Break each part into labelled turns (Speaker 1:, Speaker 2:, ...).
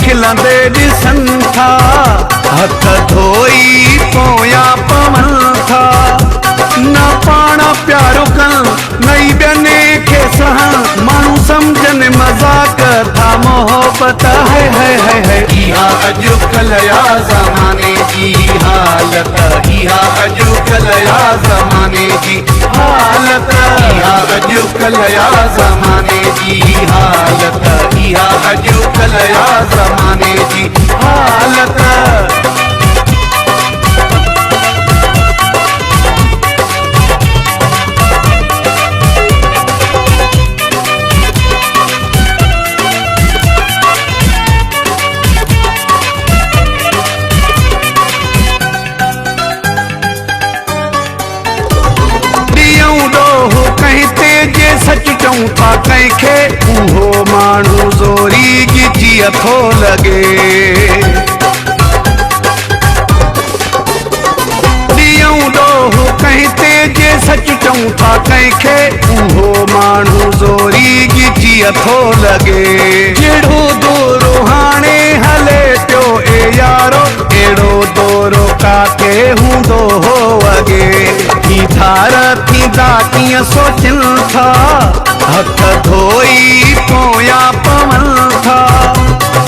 Speaker 1: खिलंदे ॾिसनि था, हथ धोई पोयां पवनि था। न पाण प्यारो कनि नई ॿियनि खे सहनि, माण्हू सम्झनि मज़ाक था मोहबत है। इहा अॼुकल्ह या ज़माने जी हालत, इहा अॼुकल्ह या ज़माने जी हालत, इहा अॼुकल्ह या ज़माने जी हालत, इहा अॼुकल्ह या ज़माने जी हालत। सच चऊं था कंहिंखे, उहो माण्हू ज़ोरी गिची अथो लॻे। ॾींहं ॾोह कंहिं ते जे सच चऊं था कंहिंखे, उहो माण्हू ज़ोरी गिची अथो लॻे। जहिड़ो दौरो हाणे हले पियो ए यारो, अहिड़ो दौरो काथे हूंदो हो अॻे। थी धार थींदा कीअं सोचनि था, हथ धोई पोयां पवनि था।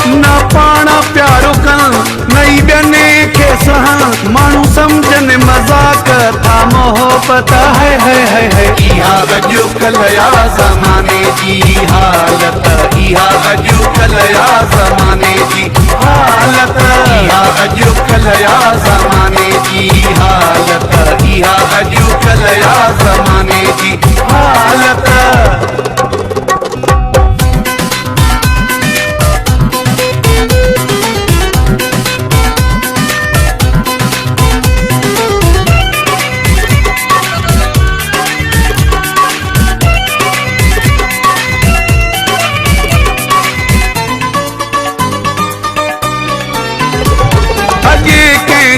Speaker 1: न पाण प्यारो कनि नई ॿियनि खे सहनि, माण्हू सम्झनि मज़ाक था मोहबत है। इहा अॼुकल्ह या ज़माने जी हालत, इहा अॼुकल्ह या ज़माने जी हालत, इहा अॼुकल्ह या ज़माने जी हालत, इहा अॼुकल्ह या ज़माने जी हालत।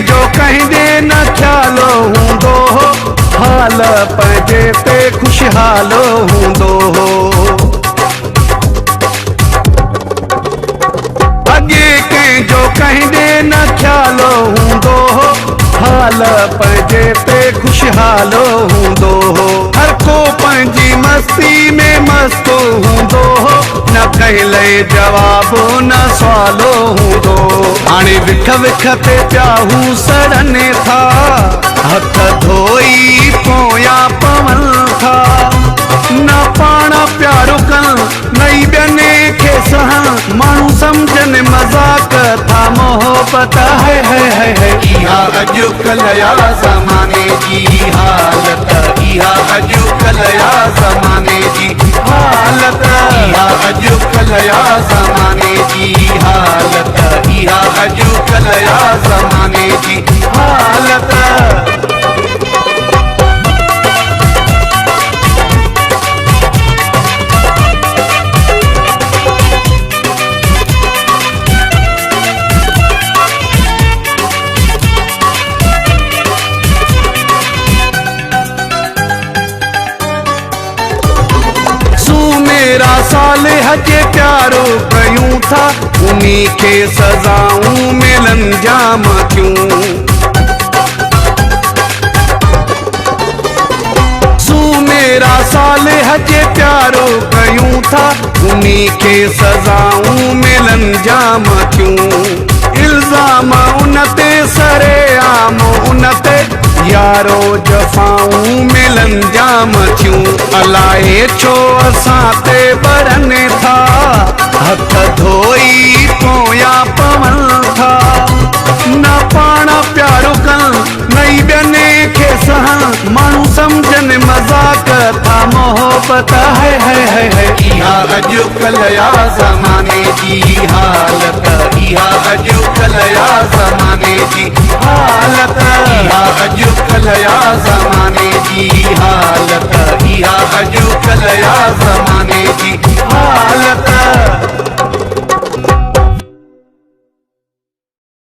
Speaker 1: जो कंहिंजे न ख़्यालो हूंदो हो, हाल पंहिंजे पे ख़ुशहाल हूंदो हो। अॻे कंहिंजो कंहिंजे न ख़्यालो हूंदो हो, हाल पंहिंजे पे ख़ुशहाल हूंदो हो। हर को पंहिंजी मस्ती में मस्त हूंदो हो, न कंहिं जवाबु न सवालो हूंदो। हाणे विख विख ते प्याहू सड़नि था, हथ धोई पोयां पवनि था। न पाण प्यारो कनि नई ॿियनि खे सहनि, माण्हू सम्झनि मज़ाक था मोहबत है। इहा अॼुकल्ह या ज़माने जी हालत, इहा अॼुकल्ह या ज़माने जी हालत, इहा अॼुकल्ह या ज़माने जी हालत, इहा अॼुकल्ह या ज़माने जी हालत। मेरा सालिह जे प्यारो कयूं था, उन्हीं खे सज़ाऊं मिलन जाम क्यों। मेरा सालिह जे प्यारो कयूं था, उन्हीं खे सज़ाऊं मिलन जाम क्यों। इल्ज़ाम उन ते सरे आम उन ते, यारो जफ़ाऊं मिलन जाम थियूं। अलाए छो असां ते बरनि था, हथ धोई पोयां पवनि था। न पाण प्यारो कनि नई ॿियनि खे सहनि, माण्हू सम्झनि मज़ाक था मोहबत है। इहा अॼुकल्ह या ज़माने जी हालत, इहा अॼुकल्ह या ज़माने जी हालत,